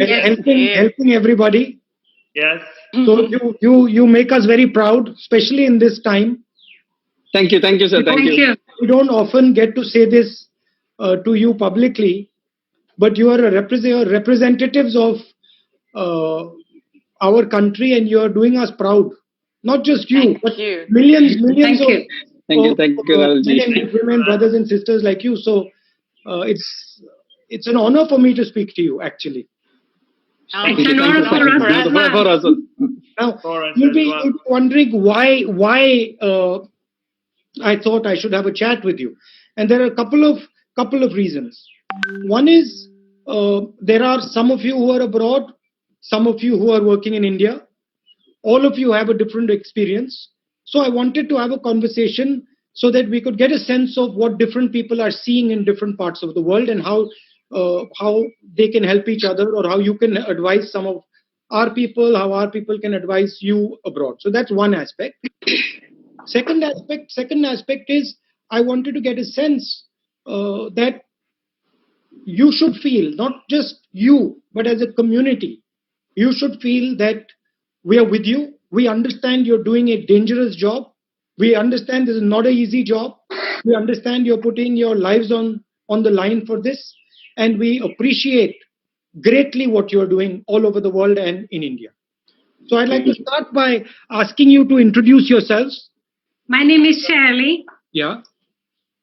helping everybody. Yes. So you make us very proud, especially in this time. Thank you, sir. Thank you. We don't often get to say this to you publicly, but you are representatives of our country, and you are doing us proud. Not just you, but millions of Thank you, Rahulji. men and women, brothers and sisters like you. So it's an honor for me to speak to you, actually. It's an honor for us. Now, you'll be wondering why I thought I should have a chat with you, and there are a couple of reasons. One is there are some of you who are abroad, some of you who are working in India. All of you have a different experience. So I wanted to have a conversation so that we could get a sense of what different people are seeing in different parts of the world, and how they can help each other, or how you can advise some of our people, how our people can advise you abroad. So that's one aspect. Second aspect is I wanted to get a sense that you should feel, not just you, but as a community, you should feel that we are with you. We understand you're doing a dangerous job. We understand this is not an easy job. We understand you're putting your lives on the line for this. And we appreciate greatly what you're doing all over the world and in India. So I'd like to start by asking you to introduce yourselves. My name is Shirley. Yeah.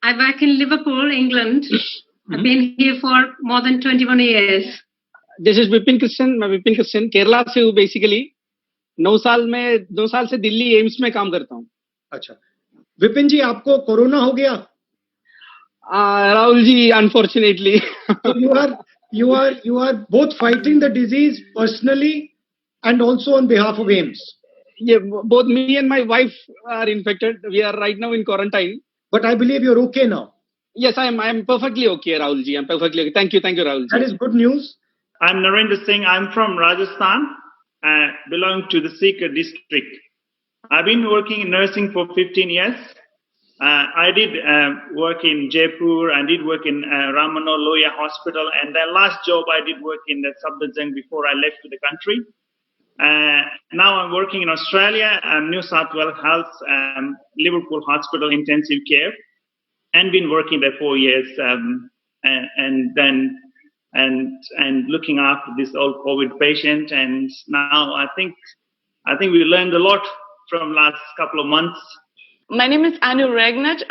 I work in Liverpool, England. I've been here for more than 21 years. This is Vipin Krishnan. मैं विपिन कृष्ण केरला से हूँ basically. 9 साल से Delhi AIIMS में काम करता हूँ. अच्छा, विपिन जी, आपको कोरोना हो गया? Rahul ji, unfortunately. So you are both fighting the disease personally and also on behalf of AIMS. Yeah, both me and my wife are infected. We are right now in quarantine. But I believe you're okay now. Yes, I am perfectly okay, Rahul ji. I'm perfectly okay. Thank you, Rahul ji. That is good news. I'm Narendra Singh. I'm from Rajasthan, belong to the Sikar district. I've been working in nursing for 15 years. I did work in Jaipur. I did work in Ramano Loya Hospital, and the last job I did work in the Safdarjung before I left to the country. Now I'm working in Australia, New South Wales Health, Liverpool Hospital Intensive Care, and been working there 4 years, and looking after this old COVID patient. And now I think we learned a lot from last couple of months. My name is Anu Ragnat.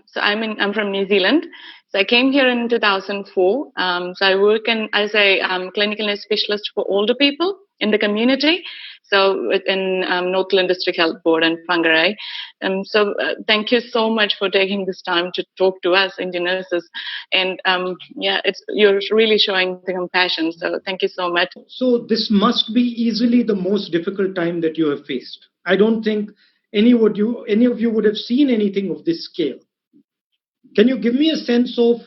So I'm from New Zealand. So I came here in 2004. So I work as a clinical nurse specialist for older people in the community. So within Northland District Health Board and Whangarei. So thank you so much for taking this time to talk to us, Indian nurses. And you're really showing the compassion. So thank you so much. So this must be easily the most difficult time that you have faced. I don't think any of you would have seen anything of this scale. Can you give me a sense of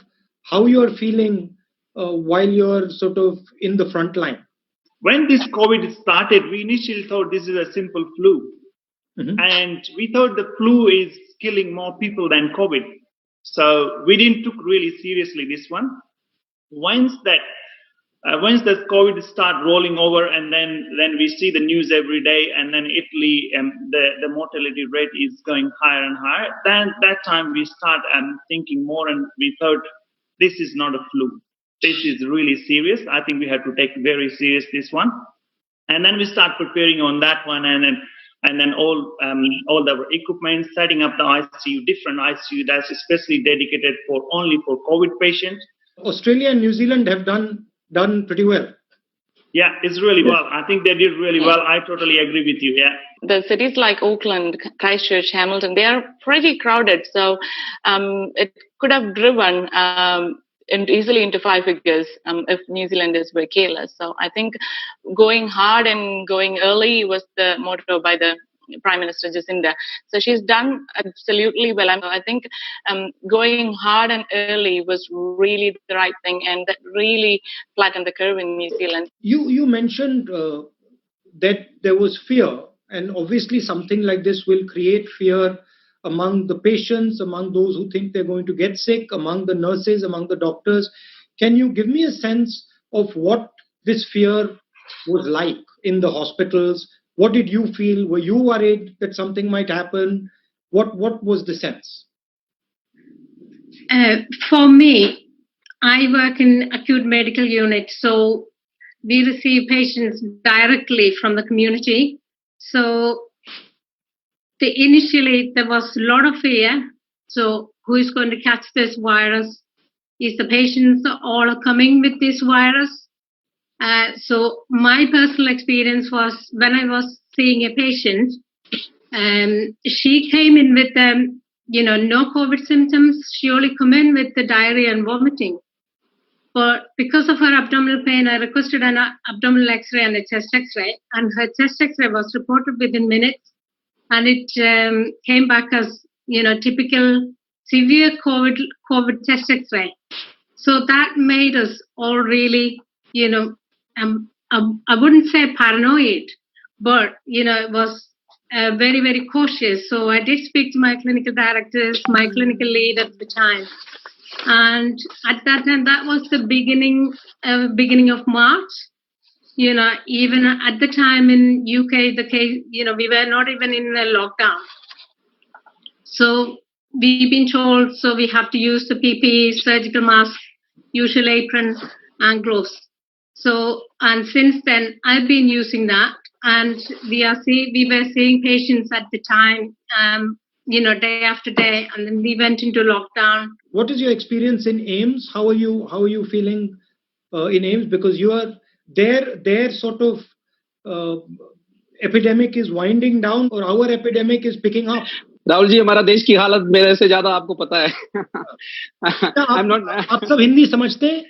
how you are feeling while you're sort of in the front line? When this COVID started, we initially thought this is a simple flu. And we thought the flu is killing more people than COVID. So we didn't took really seriously this one. Once the COVID start rolling over, and then we see the news every day, and then Italy, the mortality rate is going higher and higher. Then that time we start thinking more, and we thought this is not a flu. This is really serious. I think we have to take very serious this one. And then we start preparing on that one, and then all the equipment, setting up the ICU, different ICU that's especially dedicated only for COVID patients. Australia and New Zealand have done pretty well. Yeah, it's really well. I think they did really well. I totally agree with you. Yeah. The cities like Auckland, Christchurch, Hamilton, they are pretty crowded. So it could have driven easily into 5 figures if New Zealanders were careless. So I think going hard and going early was the motto by the Prime Minister Jacinda. So she's done absolutely well. I think going hard and early was really the right thing, and that really flattened the curve in New Zealand. You mentioned that there was fear, and obviously something like this will create fear among the patients, among those who think they're going to get sick, among the nurses, among the doctors. Can you give me a sense of what this fear was like in the hospitals? What did you feel? Were you worried that something might happen? What was the sense? For me, I work in acute medical unit, so we receive patients directly from the community. So initially there was a lot of fear. So who is going to catch this virus? Is the patients all coming with this virus? So my personal experience was when I was seeing a patient, she came in with no COVID symptoms. She only come in with the diarrhea and vomiting. But because of her abdominal pain, I requested an abdominal X-ray and a chest X-ray, and her chest X-ray was reported within minutes, and it came back as typical severe COVID chest X-ray. So that made us all really, I wouldn't say paranoid, but it was very, very cautious. So I did speak to my clinical directors, my clinical lead at the time. And at that time, that was the beginning of March. Even at the time in UK, the case, we were not even in a lockdown. So we've been told, so we have to use the PPE, surgical mask, usual apron, and gloves. So, and since then, I've been using that, and we were seeing patients at the time, day after day, and then we went into lockdown. What is your experience in AIIMS? How are you feeling in AIIMS? Because you are their sort of epidemic is winding down, or our epidemic is picking up. Rahul ji, हमारा देश की हालत मेरे से ज्यादा आपको पता है. आप सब हिंदी समझते हैं?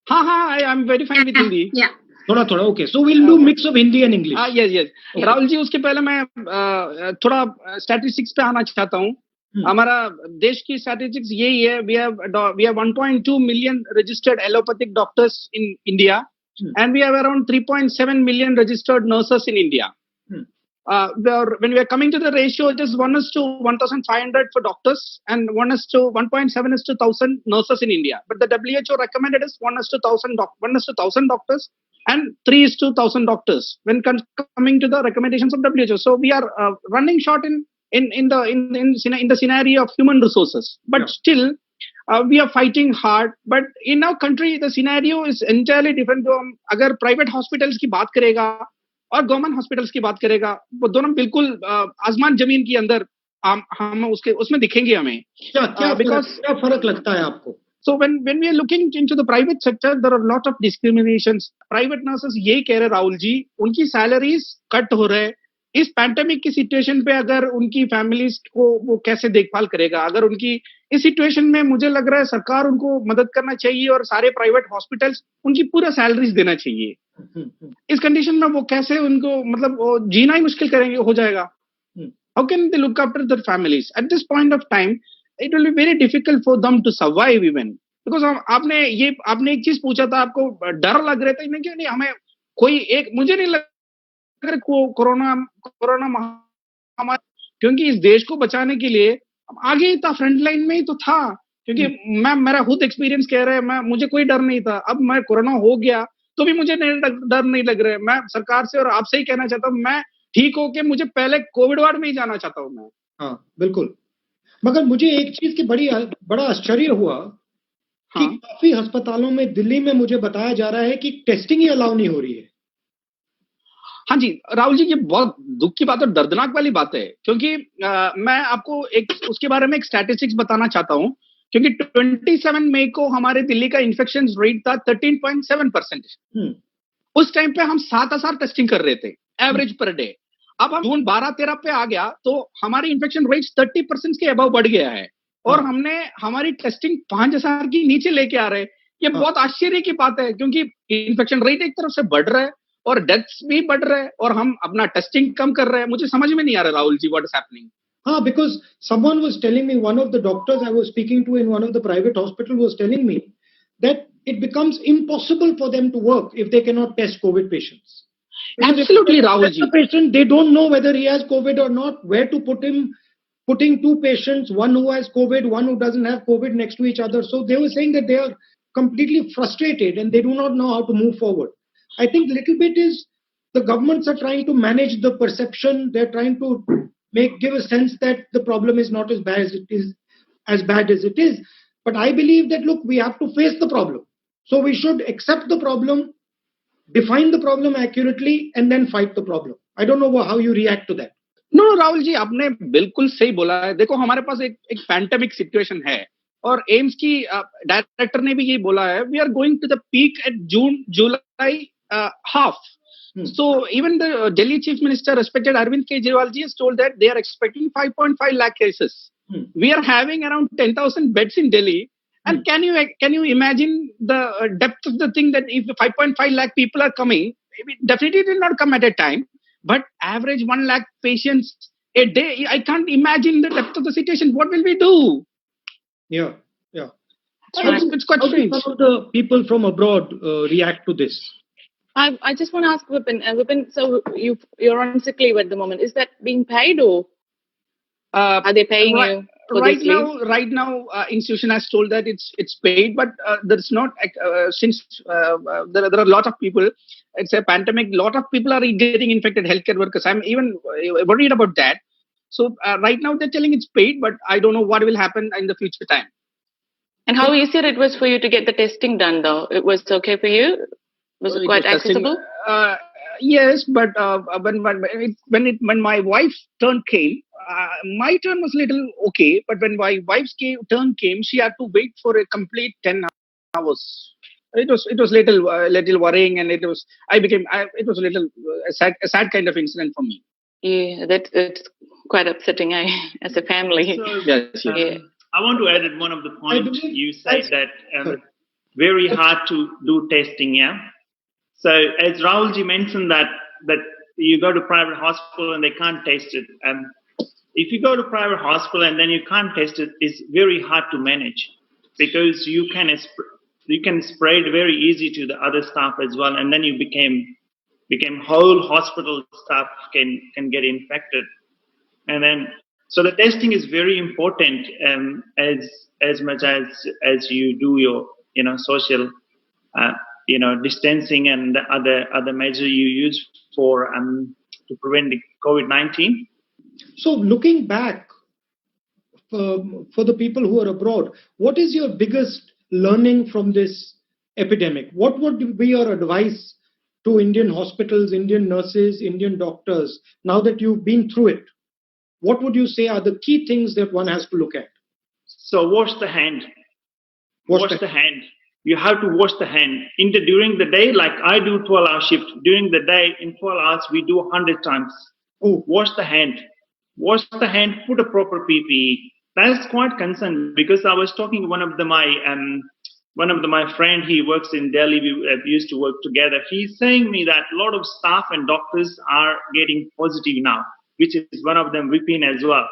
हाँ, I am very fine with Hindi. Yeah. थोड़ा. Okay, so we'll do mix of Hindi and English. Yes. Okay. Rahul ji, उसके पहले मैं थोड़ा स्टैटिस्टिक्स पे आना चाहता हूँ. हमारा देश की स्टैटिस्टिक्स यही है. We have 1.2 million registered allopathic doctors in India, and we have around 3.7 million registered nurses in India. When we are coming to the ratio, it is 1:1,500 for doctors and 1:1.7:1,000 nurses in India. But the WHO recommended is 1:1,000 doctors and 3:1,000 doctors when coming to the recommendations of WHO. So we are running short in the scenario of human resources. But still, we are fighting hard. But in our country, the scenario is entirely different. अगर private hospitals की बात करेगा और government hospitals की बात करेगा, वो दोनों बिल्कुल आसमान जमीन के अंदर हम उसमें दिखेंगे हमें. क्या फर्क लगता है आपको? So when we are looking into the private sector, there are a lot of discriminations. Private nurses यही कह रहे राहुल जी, उनकी सैलरीज कट हो रहे. इस पैंडेमिक की सिचुएशन पे अगर उनकी फैमिलीज को वो कैसे देखभाल करेगा? अगर उनकी इस सिचुएशन में मुझे लग रहा है सरकार उनको मदद करना चाहिए और सारे प्राइवेट हॉस्पिटल्स उनकी पूरा सैलरीज देना चाहिए. इस कंडीशन में वो कैसे उनको जीना ही मुश्किल करेंगे, हो जाएगा. How can they look after their families at this point of time? It will be very difficult for them to survive even because आपने एक चीज पूछा था, आपको डर लग रहा था. नहीं, हमें मुझे नहीं लग रहा कोरोना महामारी, क्योंकि इस देश को बचाने के लिए आगे ही था, फ्रंट लाइन में ही तो था. क्योंकि मेरा खुद एक्सपीरियंस कह रहा है, मुझे कोई डर नहीं था. अब मैं कोरोना हो गया तो भी मुझे डर नहीं लग रहा है. मैं सरकार से और आपसे ही कहना चाहता हूँ, मैं ठीक होके मुझे पहले कोविड वार्ड में ही जाना चाहता हूँ मैं. हाँ, बिल्कुल. मगर मुझे एक चीज की बड़ा आश्चर्य हुआ कि काफी अस्पतालों में दिल्ली में मुझे बताया जा रहा है कि टेस्टिंग ही अलाउ नहीं हो रही है. हाँ जी राहुल जी, ये बहुत दुख की बात और दर्दनाक वाली बात है. क्योंकि मैं आपको उसके बारे में एक स्टैटिस्टिक्स बताना चाहता हूँ. क्योंकि 27 मई को हमारे दिल्ली का इन्फेक्शन रेट था 13.7%. उस टाइम पे हम 7,000 टेस्टिंग कर रहे थे एवरेज पर डे. अब हम जून 12-13 पे आ गया तो हमारी इन्फेक्शन रेट 30% के अबव बढ़ गया है और हमने हमारी टेस्टिंग 5,000 की नीचे लेके आ रहे हैं. ये बहुत आश्चर्य की बात है क्योंकि इन्फेक्शन रेट एक तरफ से बढ़ रहा है और डेथ्स भी बढ़ रहे हैं और हम अपना टेस्टिंग कम कर रहे हैं. मुझे समझ में नहीं आ रहा Rahul ji, what is happening. Because someone was telling me, one of the doctors I was speaking to in one of the private hospitals was telling me that it becomes impossible for them to work if they cannot test COVID patients. Absolutely, Rahul ji. The patient, they don't know whether he has COVID or not, where to put him, putting two patients, one who has COVID, one who doesn't have COVID next to each other. So they were saying that they are completely frustrated and they do not know how to move forward. I think little bit is the governments are trying to manage the perception. They're trying to give a sense that the problem is not as bad as it is. But I believe that, look, we have to face the problem. So we should accept the problem, define the problem accurately, and then fight the problem. I don't know how you react to that. No Rahul ji, आपने बिल्कुल सही बोला है. देखो, हमारे पास एक pandemic situation है और एम्स की डायरेक्टर ने भी ये बोला है, we are going to the peak at June July half. So even the Delhi Chief Minister, respected Arvind Kejriwal ji, has told that they are expecting 5.5 lakh cases. We are having around 10,000 beds in Delhi. And can you imagine the depth of the thing, that if 5.5 lakh people are coming, definitely it will not come at a time, but average 1 lakh patients a day. I can't imagine the depth of the situation. What will we do? Yeah. It's quite strange. How do some of the people from abroad react to this? I just want to ask Vipin. Vipin, so you're on sick leave at the moment. Is that being paid, or are they paying you? Right now, institution has told that it's paid, but there's not since there are a lot of people. It's a pandemic. A lot of people are getting infected. Healthcare workers. I'm even worried about that. So right now they're telling it's paid, but I don't know what will happen in the future time. And how easy it was for you to get the testing done, though? It was okay for you? Was it quite accessible? Yes, but when my wife's turn came, my turn was a little okay. But when my wife's turn came, she had to wait for a complete 10 hours. It was little worrying, and it was a little a sad kind of incident for me. Yeah, it's quite upsetting as a family. So, yes. I want to add one of the points you said that very hard to do testing. Yeah. So as Rahulji mentioned that you go to private hospital and they can't test it. If you go to private hospital and then you can't test it, it's very hard to manage, because you can spread very easy to the other staff as well, and then you became whole hospital staff can get infected, and then so the testing is very important as much as you do your social distancing and the other measure you use for to prevent the COVID-19. So looking back, for the people who are abroad, what is your biggest learning from this epidemic? What would be your advice to Indian hospitals, Indian nurses, Indian doctors, now that you've been through it? What would you say are the key things that one has to look at? So wash the hand. Wash the hand. You have to wash the hand. During the day, like I do 12-hour shift. During the day, in 12 hours, we do 100 times. Oh. Wash the hand. Wash the hand. Put a proper PPE. That's quite concerned, because I was talking to one of my friend. He works in Delhi. We used to work together. He's saying me that a lot of staff and doctors are getting positive now, which is one of them Vipin as well.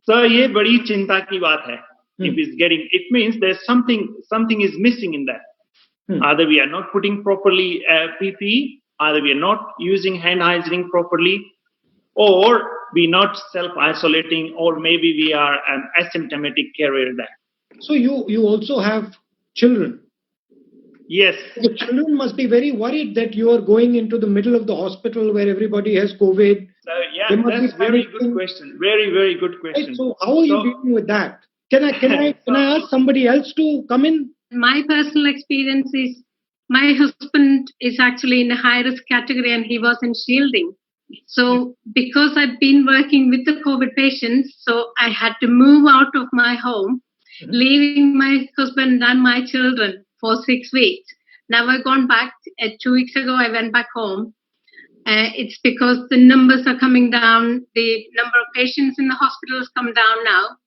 So ye badi chinta ki baat hai. If it's getting, it means there's something is missing in that. Either we are not putting properly PPE, either we are not using hand hygiene properly, or we not self-isolating, or maybe we are an asymptomatic carrier there. So you also have children. Yes. The children must be very worried that you are going into the middle of the hospital where everybody has COVID. So yeah, that's very good question. Very, very good question. Right, so how are you dealing with that? Can I ask somebody else to come in? My personal experience is my husband is actually in a high risk category and he was in shielding. So because I've been working with the COVID patients, so I had to move out of my home, leaving my husband and my children for 6 weeks. Now I've gone back. 2 weeks ago, I went back home. It's because the numbers are coming down. The number of patients in the hospital has come down now.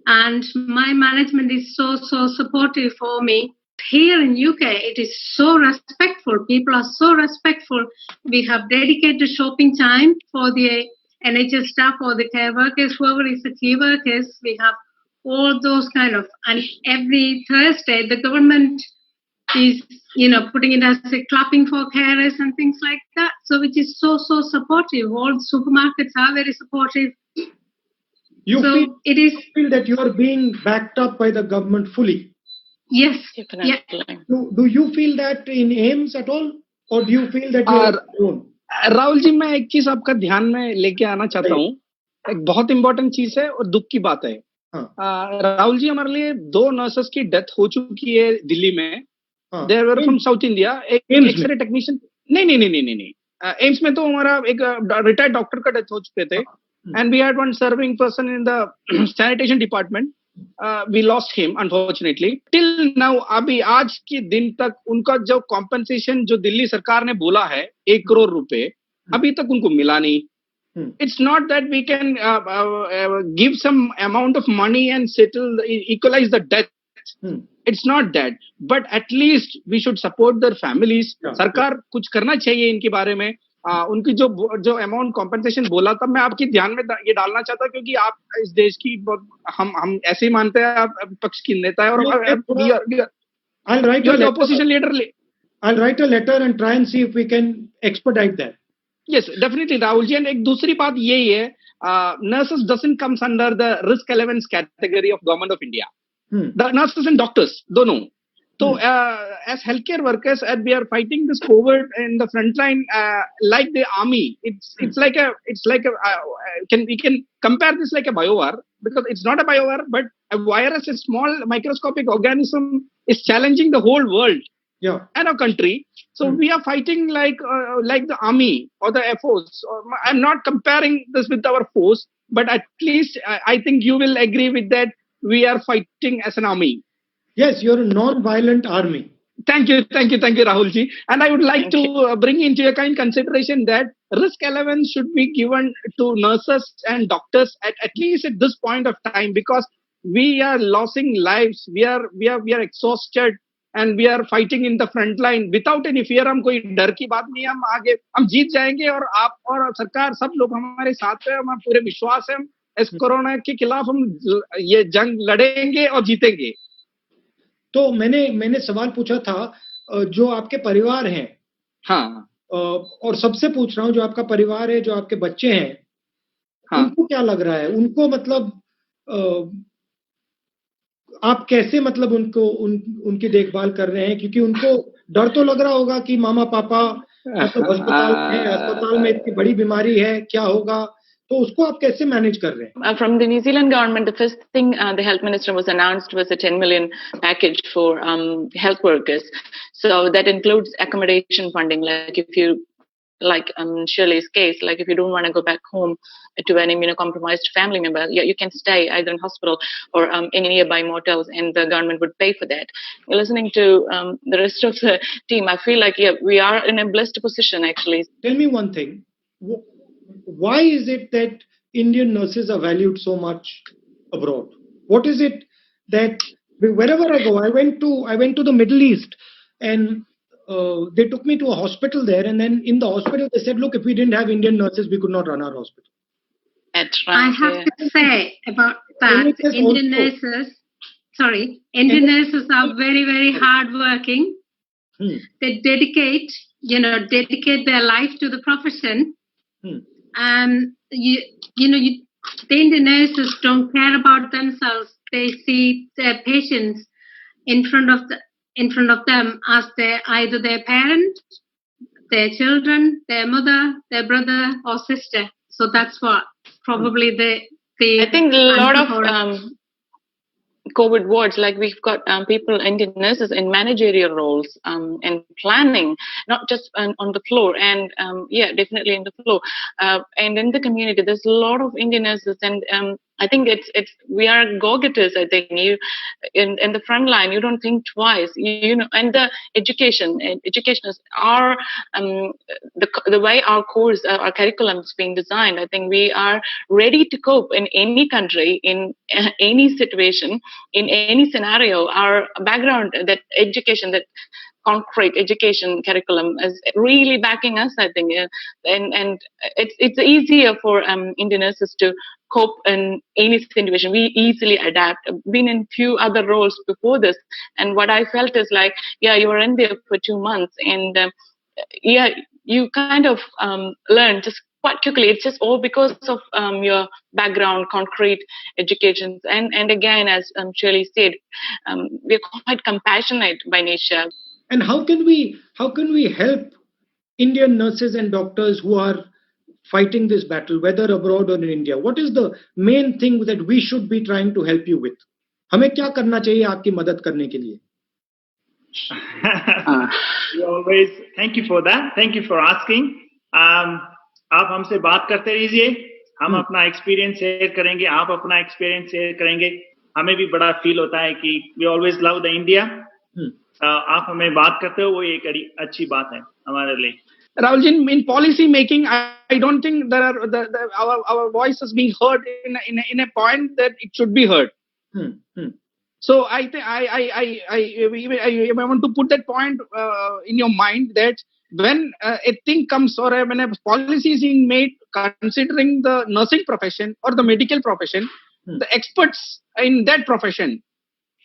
And my management is so supportive for me. Here in UK, it is so respectful. People are so respectful. We have dedicated shopping time for the NHS staff or the care workers, whoever is the key workers. We have all those kind of, and every Thursday, the government is, putting it as a clapping for carers and things like that. So which is so supportive. All the supermarkets are very supportive. You feel that you are being backed up by the government fully? Yes. Definitely. Yeah. Do you feel that in AIIMS at all? or do you feel that you're alone? Rahul ji, मैं एक चीज आपका ध्यान में लेके आना चाहता हूँ. एक बहुत इंपॉर्टेंट चीज है और दुख की बात है. राहुल जी, हमारे लिए 2 नर्सेस की डेथ हो चुकी है दिल्ली में. दे वर फ्रॉम साउथ इंडिया. एक एक्सरे टेक्नीशियन. नहीं. एम्स में तो हमारा एक रिटायर्ड डॉक्टर का डेथ हो चुके थे. And we had one serving person in the sanitation department. We lost him unfortunately. Till now, अभी आज के दिन तक उनका जो कॉम्पेंसेशन जो दिल्ली सरकार ने बोला है 1 करोड़ रुपए, अभी तक उनको मिला नहीं. It's not that we can give some amount of money and equalize the debt. It's not that. But at least we should support their families. सरकार कुछ करना चाहिए इनके बारे में. उनकी जो अमाउंट कॉम्पेंसेशन बोला था, मैं आपके ध्यान में ये डालना चाहता, क्योंकि आप इस देश की हम ऐसे ही मानते हैं, आप पक्ष की नेता है. और I'll write a opposition leader. I'll write a letter and try and see if we can expedite that. Yes, definitely, Rahul ji. And एक दूसरी बात यही है, nurses doesn't comes under the risk allowance category of government of India. The nurses and doctors, दोनों. So as healthcare workers, as we are fighting this COVID in the front line, like the army, it's like a we can compare this like a biowar, because it's not a biowar, but a virus, a small microscopic organism, is challenging the whole world. And our country. So we are fighting like the army or the Air Force. I'm not comparing this with our force, but at least I think you will agree with that. We are fighting as an army. Yes, you're a non-violent army. Thank you, Rahul ji. And I would like to bring into your kind consideration that risk allowance should be given to nurses and doctors at least at this point of time, because we are losing lives. We are exhausted. And we are fighting in the front line without any fear. हम कोई डर की बात नहीं है. हम आगे हम जीत जाएंगे, और आप और सरकार सब लोग हमारे साथ है. हमारा पूरे विश्वास है, इस कोरोना के खिलाफ हम ये जंग लड़ेंगे और जीतेंगे. तो मैंने सवाल पूछा था जो आपके परिवार हैं. हाँ. और सबसे पूछ रहा हूँ, जो आपका परिवार है, जो आपके बच्चे हैं, उनको क्या लग रहा है? उनको मतलब आप कैसे मतलब उनकी देखभाल कर रहे हैं? क्योंकि उनको डर तो लग रहा होगा कि मामा पापा मतलब अस्पताल में इतनी बड़ी बीमारी है, क्या होगा? तो उसको आप कैसे मैनेज कर रहे हैं? From the New Zealand government, the first thing the health minister was announced was a 10 million package for health workers. So that includes accommodation funding. Like if you, like Shirley's case, like if you don't want to go back home to an immunocompromised family member, you can stay either in hospital or in nearby motels, and the government would pay for that. Listening to the rest of the team, I feel like we are in a blessed position actually. Tell me one thing. Why is it that Indian nurses are valued so much abroad? What is it that wherever I go, I went to the Middle East, and they took me to a hospital there, and then in the hospital they said, look, if we didn't have Indian nurses, we could not run our hospital. That's right. I have to say about that, Indian nurses are very, very hardworking. They dedicate their life to the profession. And the Indian nurses don't care about themselves. They see their patients in front of them as either their parent, their children, their mother, their brother or sister. So that's what probably I think a lot of COVID wards, like we've got Indian nurses in managerial roles and planning, not just on the floor, and definitely in the floor, and in the community. There's a lot of Indian nurses, and I think we are go-getters. I think you in the front line, you don't think twice. And the educators are the way our course, our curriculum is being designed. I think we are ready to cope in any country, in any situation, in any scenario. Our background, that education, that concrete education curriculum is really backing us, I think, and it's easier for Indian nurses to cope in any situation. We easily adapt. I've been in few other roles before this, and what I felt is like, you were in there for 2 months, and you kind of learn just quite quickly. It's just all because of your background, concrete education, and again, as Shirley said, we're quite compassionate by nature. And how can we help Indian nurses and doctors who are fighting this battle, whether abroad or in India? What is the main thing that we should be trying to help you with? हमें क्या करना चाहिए आपकी मदद करने के लिए? You always, thank you for that. Thank you for asking. आप हमसे बात करते रहिए. हम अपना एक्सपीरियंस शेयर करेंगे. आप अपना एक्सपीरियंस शेयर करेंगे. हमें भी बड़ा फील होता है कि we always love the India. आप हमें बात करते हो, वो एक अच्छी बात है हमारे लिए. Rahulji, in policy making, I don't think there are our voice is being heard in a point that it should be heard. So I think I want to put that point in your mind that when a thing comes or when a policy is being made considering the nursing profession or the medical profession, the experts in that profession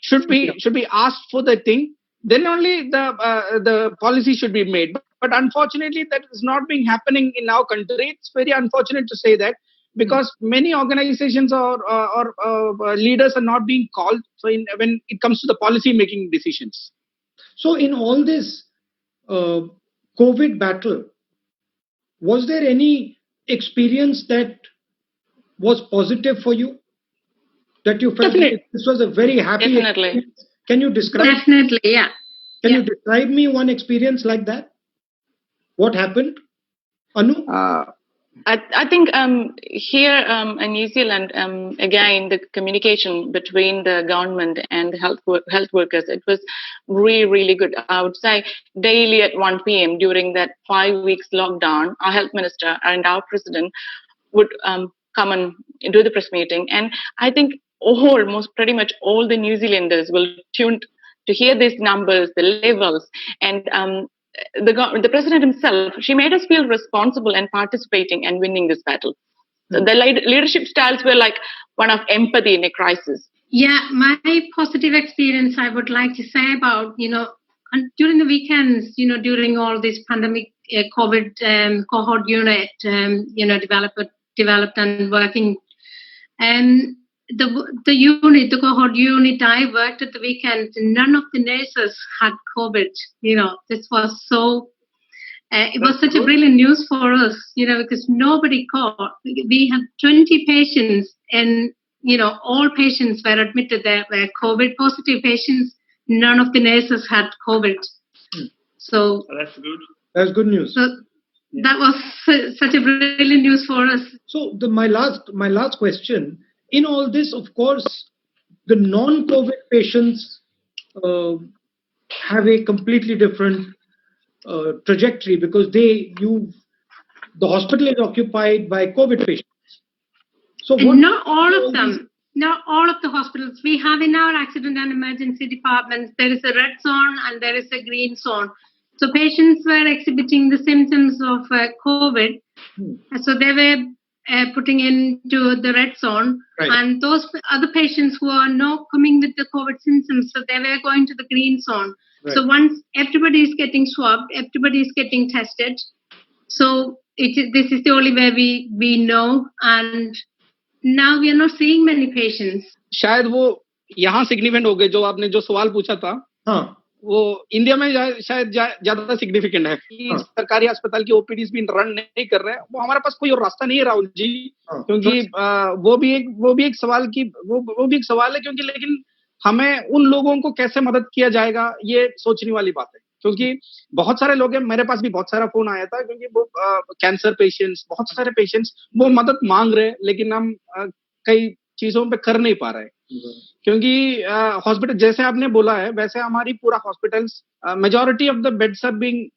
should be asked for the thing. Then only the policy should be made. But unfortunately, that is not being happening in our country. It's very unfortunate to say that, because many organizations or leaders are not being called. So when it comes to the policy making decisions. So in all this COVID battle, was there any experience that was positive for you? That you felt this was a very happy experience? Can you describe? Definitely, yeah. Can you describe me one experience like that? What happened? Anu? I think here in New Zealand, again, the communication between the government and the health workers, it was really, really good. I would say daily at 1 p.m. during that 5 weeks lockdown, our health minister and our president would come and do the press meeting. And I think pretty much all the New Zealanders will tune to hear these numbers, the levels, and the president himself, she made us feel responsible and participating and winning this battle. So the leadership styles were like one of empathy in a crisis. Yeah, my positive experience I would like to say about, during the weekends, during all this pandemic, COVID cohort unit, developed and working. And the cohort unit I worked at the weekend, none of the nurses had COVID. This was so, it was such a brilliant news for us, because nobody caught. We had 20 patients and, all patients were admitted. There were COVID positive patients. None of the nurses had COVID. So that's good. That's good news. So that was such a brilliant news for us. So my last question. In all this, of course, the non-COVID patients have a completely different trajectory, because the hospital is occupied by COVID patients. So not all of them. Not all of the hospitals. We have in our accident and emergency departments, there is a red zone and there is a green zone. So patients were exhibiting the symptoms of COVID. So they were putting into the red zone, right. And those other patients who are not coming with the COVID symptoms, so they were going to the green zone. Right. So once everybody is getting swabbed, everybody is getting tested. So this is the only way we know, and now we are not seeing many patients. शायद वो यहाँ significant हो गए जो आपने जो सवाल पूछा था. हाँ. वो इंडिया में शायद ज्यादा सिग्निफिकेंट है कि सरकारी अस्पताल की ओपीडीज भी रन नहीं कर रहे हैं. वो हमारे पास कोई और रास्ता नहीं है राहुल जी, क्योंकि वो भी एक सवाल है, क्योंकि लेकिन हमें उन लोगों को कैसे मदद किया जाएगा ये सोचने वाली बात है, क्योंकि बहुत सारे लोग हैं. मेरे पास भी बहुत सारा फोन आया था, क्योंकि वो कैंसर पेशेंट्स, बहुत सारे पेशेंट्स वो मदद मांग रहे हैं, लेकिन हम कई चीजों पे कर नहीं पा रहे हैं, क्योंकि हॉस्पिटल जैसे आपने बोला है वैसे हमारी पूरा hospitals majority of the beds are being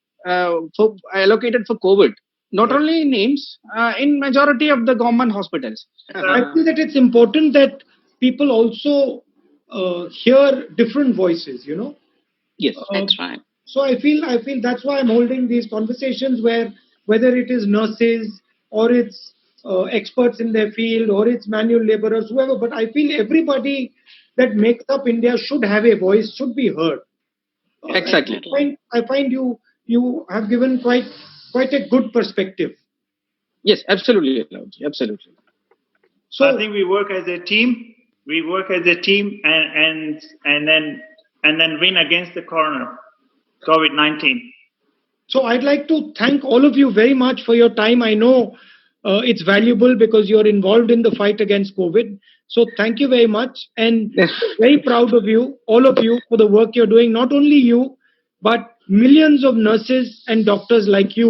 allocated for COVID, not only in AIIMS, in majority of the government hospitals. I think that it's important that people also hear different voices, Yes, that's right. So I feel that's why I'm holding these conversations, where whether it is nurses or it's experts in their field or it's manual laborers, whoever, but I feel everybody that makes up India should have a voice, should be heard. Exactly. I find you have given quite a good perspective. Yes, absolutely, absolutely. So I think we work as a team. We work as a team and then win against the COVID-19. So I'd like to thank all of you very much for your time. I know it's valuable because you're involved in the fight against COVID. So thank you very much, and very proud of you, all of you, for the work you're doing. Not only you, but millions of nurses and doctors like you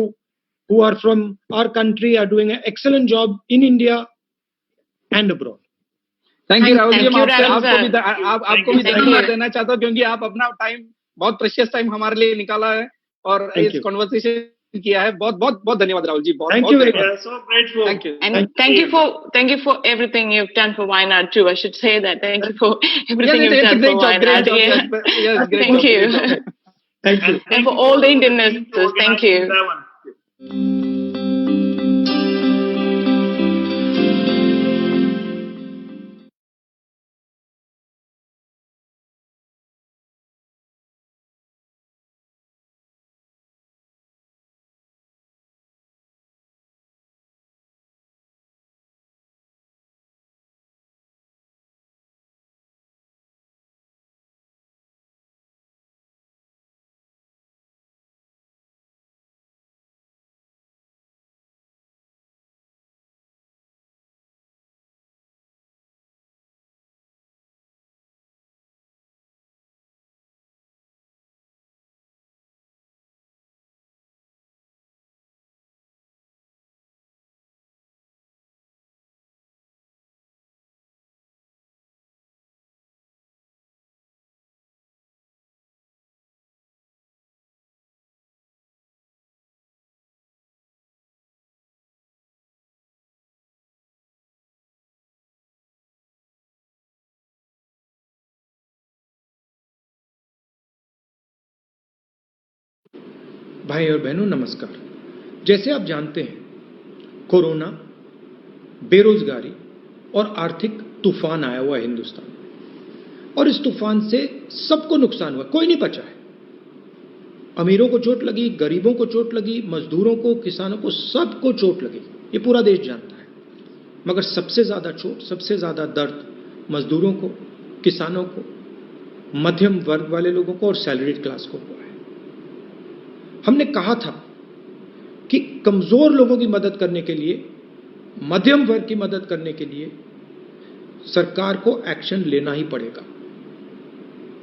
who are from our country are doing an excellent job in India and abroad. Thank you Rahul ji. आपको भी धन्यवाद देना चाहता हूँ क्योंकि आप अपना time, बहुत प्रेशियस टाइम हमारे लिए निकाला है और इस कन्वर्सेशन किया है। बहुत बहुत बहुत धन्यवाद राहुल जी। बहुत thank you very much. So grateful. Thank you. And thank you for everything you've done for Wayanad too. I should say that. Thank you for everything you've done for Wayanad. Thank you. Thank you. And for all the Indian nurses, thank you. भाई और बहनों नमस्कार। जैसे आप जानते हैं, corona, बेरोजगारी और आर्थिक तूफान आया हुआ है हिंदुस्तान में, और इस तूफान से सबको नुकसान हुआ, कोई नहीं बचा है। अमीरों को चोट लगी, गरीबों को चोट लगी, मजदूरों को, किसानों को, सबको चोट लगी, ये पूरा देश जानता है। मगर सबसे ज्यादा चोट, सबसे ज्यादा दर्द मजदूरों को, किसानों को, मध्यम वर्ग वाले लोगों को और सैलरीड क्लास को हुआ है। हमने कहा था कि कमजोर लोगों की मदद करने के लिए, मध्यम वर्ग की मदद करने के लिए सरकार को एक्शन लेना ही पड़ेगा,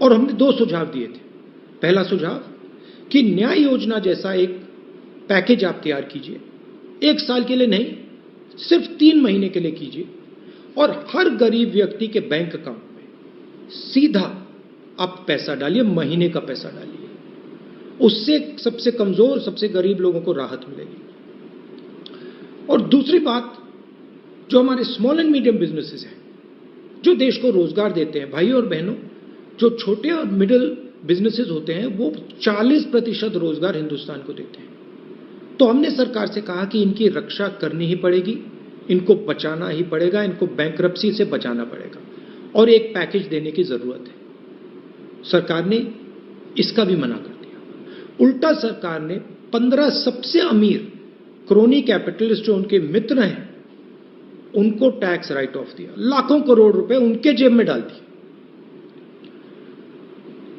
और हमने 2 सुझाव दिए थे। पहला सुझाव कि न्याय योजना जैसा एक पैकेज आप तैयार कीजिए, 1 साल के लिए नहीं, सिर्फ 3 महीने के लिए कीजिए, और हर गरीब व्यक्ति के बैंक अकाउंट में सीधा आप पैसा डालिए, महीने का पैसा डालिए। उससे सबसे कमजोर, सबसे गरीब लोगों को राहत मिलेगी। और दूसरी बात, जो हमारे स्मॉल एंड मीडियम बिजनेसेस हैं, जो देश को रोजगार देते हैं, भाई और बहनों, जो छोटे और मिडिल बिजनेसेस होते हैं, वो 40% रोजगार हिंदुस्तान को देते हैं। तो हमने सरकार से कहा कि इनकी रक्षा करनी ही पड़ेगी, इनको बचाना ही पड़ेगा, इनको बैंकरप्सी से बचाना पड़ेगा, और एक पैकेज देने की जरूरत है। सरकार ने इसका भी मना कर दिया। उल्टा सरकार ने 15 सबसे अमीर क्रोनी कैपिटलिस्ट जो उनके मित्र हैं, उनको टैक्स राइट ऑफ दिया, लाखों करोड़ रुपए उनके जेब में डाल दिए।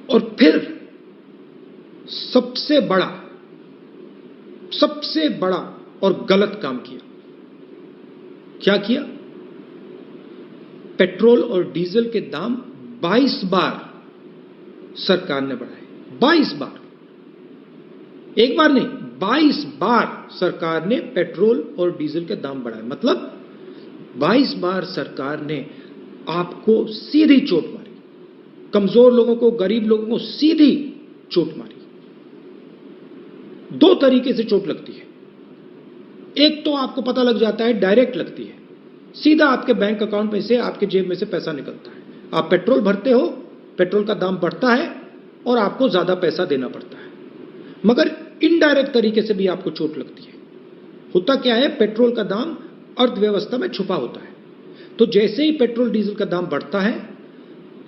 और फिर सबसे बड़ा और गलत काम किया। क्या किया? पेट्रोल और डीजल के दाम 22 बार सरकार ने बढ़ाए। 22 बार, एक बार नहीं, 22 बार सरकार ने पेट्रोल और डीजल के दाम बढ़ाए। मतलब 22 बार सरकार ने आपको सीधी चोट मारी, कमजोर लोगों को, गरीब लोगों को सीधी चोट मारी। 2 तरीके से चोट लगती है। एक तो आपको पता लग जाता है, डायरेक्ट लगती है, सीधा आपके बैंक अकाउंट में से, आपके जेब में से पैसा निकलता है। आप पेट्रोल भरते हो, पेट्रोल का दाम बढ़ता है और आपको ज्यादा पैसा देना पड़ता है। मगर इनडायरेक्ट तरीके से भी आपको चोट लगती है। होता क्या है, पेट्रोल का दाम अर्थव्यवस्था में छुपा होता है। तो जैसे ही पेट्रोल डीजल का दाम बढ़ता है,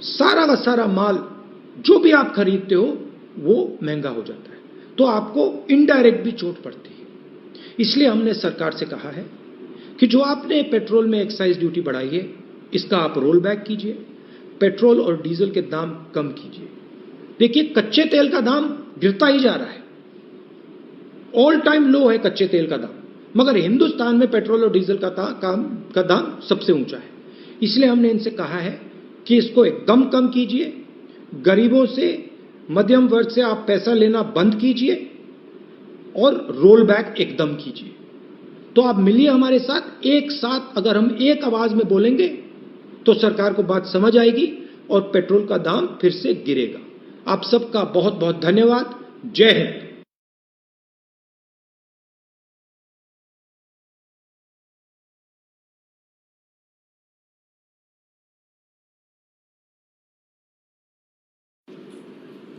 सारा का सारा माल जो भी आप खरीदते हो वो महंगा हो जाता है, तो आपको इनडायरेक्ट भी चोट पड़ती है। इसलिए हमने सरकार से कहा है कि जो आपने पेट्रोल में एक्साइज ड्यूटी बढ़ाई है, इसका आप रोल बैक कीजिए, पेट्रोल और डीजल के दाम कम कीजिए। देखिए, कच्चे तेल का दाम गिरता ही जा रहा है, ऑल टाइम लो है कच्चे तेल का दाम, मगर हिंदुस्तान में पेट्रोल और डीजल का दाम सबसे ऊंचा है। इसलिए हमने इनसे कहा है कि इसको एकदम कम कीजिए, गरीबों से, मध्यम वर्ग से आप पैसा लेना बंद कीजिए और रोल बैक एकदम कीजिए। तो आप मिलिए हमारे साथ, एक साथ अगर हम एक आवाज में बोलेंगे तो सरकार को बात समझ आएगी और पेट्रोल का दाम फिर से गिरेगा। आप सबका बहुत बहुत धन्यवाद। जय हिंद।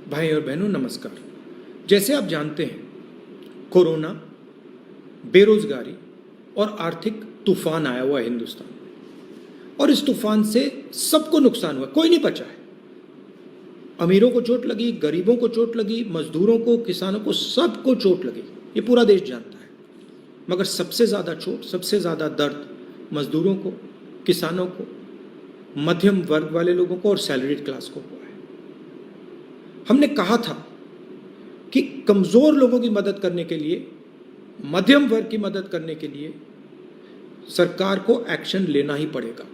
भाई और बहनों नमस्कार। जैसे आप जानते हैं, कोरोना, बेरोजगारी और आर्थिक तूफान आया हुआ है हिंदुस्तान में, और इस तूफान से सबको नुकसान हुआ, कोई नहीं बचा है। अमीरों को चोट लगी, गरीबों को चोट लगी, मजदूरों को, किसानों को, सबको चोट लगी, ये पूरा देश जानता है। मगर सबसे ज्यादा चोट, सबसे ज्यादा दर्द मजदूरों को, किसानों को, मध्यम वर्ग वाले लोगों को और सैलरीड क्लास को हुआ है। हमने कहा था कि कमजोर लोगों की मदद करने के लिए, मध्यम वर्ग की मदद करने के लिए सरकार को एक्शन लेना ही पड़ेगा,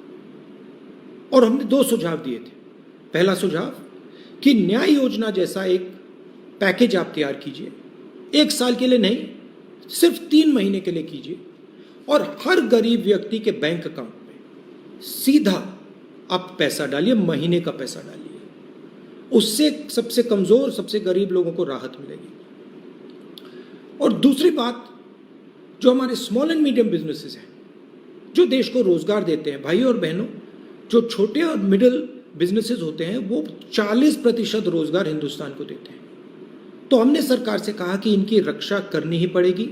और हमने 2 सुझाव दिए थे। पहला सुझाव कि न्याय योजना जैसा एक पैकेज आप तैयार कीजिए, 1 साल के लिए नहीं, सिर्फ 3 महीने के लिए कीजिए, और हर गरीब व्यक्ति के बैंक अकाउंट में सीधा आप पैसा डालिए, महीने का पैसा डालिए। उससे सबसे कमजोर, सबसे गरीब लोगों को राहत मिलेगी। और दूसरी बात, जो हमारे स्मॉल एंड मीडियम बिजनेसेस हैं, जो देश को रोजगार देते हैं, भाई और बहनों, जो छोटे और मिडिल बिजनेसेस होते हैं, वो 40% रोजगार हिंदुस्तान को देते हैं। तो हमने सरकार से कहा कि इनकी रक्षा करनी ही पड़ेगी,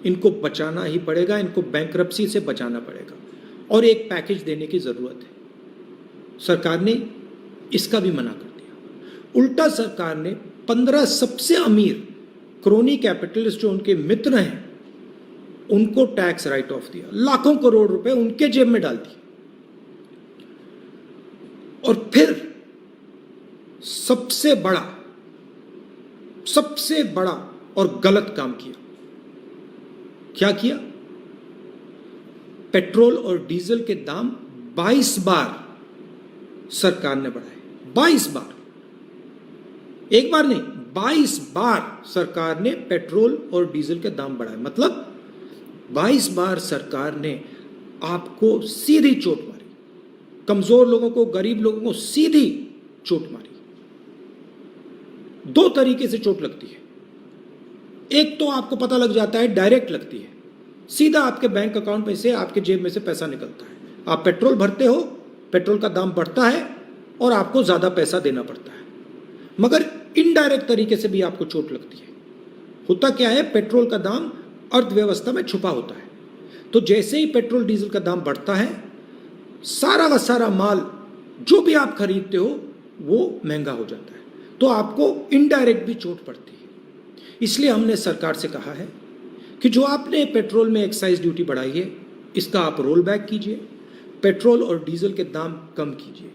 इनको बचाना ही पड़ेगा, इनको बैंकरप्सी से बचाना पड़ेगा, और एक पैकेज देने की जरूरत है। सरकार ने इसका भी मना कर दिया। उल्टा सरकार ने 15 सबसे अमीर क्रोनी कैपिटलिस्ट जो उनके मित्र हैं, उनको टैक्स राइट ऑफ दिया, लाखों करोड़ रुपए उनके जेब में डाल दिए। और फिर सबसे बड़ा और गलत काम किया। क्या किया? पेट्रोल और डीजल के दाम 22 बार सरकार ने बढ़ाए। 22 बार, एक बार नहीं, 22 बार सरकार ने पेट्रोल और डीजल के दाम बढ़ाए। मतलब 22 बार सरकार ने आपको सीधी चोट मारी, कमजोर लोगों को, गरीब लोगों को सीधी चोट मारी। 2 तरीके से चोट लगती है। एक तो आपको पता लग जाता है, डायरेक्ट लगती है, सीधा आपके बैंक अकाउंट में से, आपके जेब में से पैसा निकलता है। आप पेट्रोल भरते हो, पेट्रोल का दाम बढ़ता है और आपको ज्यादा पैसा देना पड़ता है। मगर इनडायरेक्ट तरीके से भी आपको चोट लगती है। होता क्या है, पेट्रोल का दाम अर्थव्यवस्था में छुपा होता है। तो जैसे ही पेट्रोल डीजल का दाम बढ़ता है, सारा का सारा माल जो भी आप खरीदते हो वो महंगा हो जाता है, तो आपको इनडायरेक्ट भी चोट पड़ती है। इसलिए हमने सरकार से कहा है कि जो आपने पेट्रोल में एक्साइज ड्यूटी बढ़ाई है, इसका आप रोल बैक कीजिए, पेट्रोल और डीजल के दाम कम कीजिए।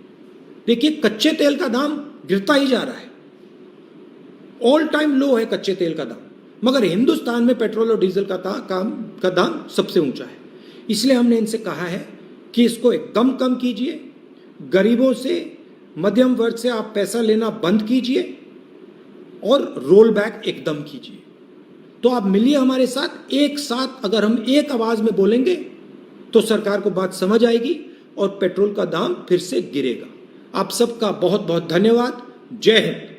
देखिए, कच्चे तेल का दाम गिरता ही जा रहा है, ऑल टाइम लो है कच्चे तेल का दाम, मगर हिंदुस्तान में पेट्रोल और डीजल का दाम सबसे ऊंचा है। इसलिए हमने इनसे कहा है कि इसको एकदम कम कीजिए, गरीबों से, मध्यम वर्ग से आप पैसा लेना बंद कीजिए और रोल बैक एकदम कीजिए। तो आप मिलिए हमारे साथ, एक साथ अगर हम एक आवाज में बोलेंगे तो सरकार को बात समझ आएगी और पेट्रोल का दाम फिर से गिरेगा। आप सबका बहुत बहुत धन्यवाद। जय हिंद।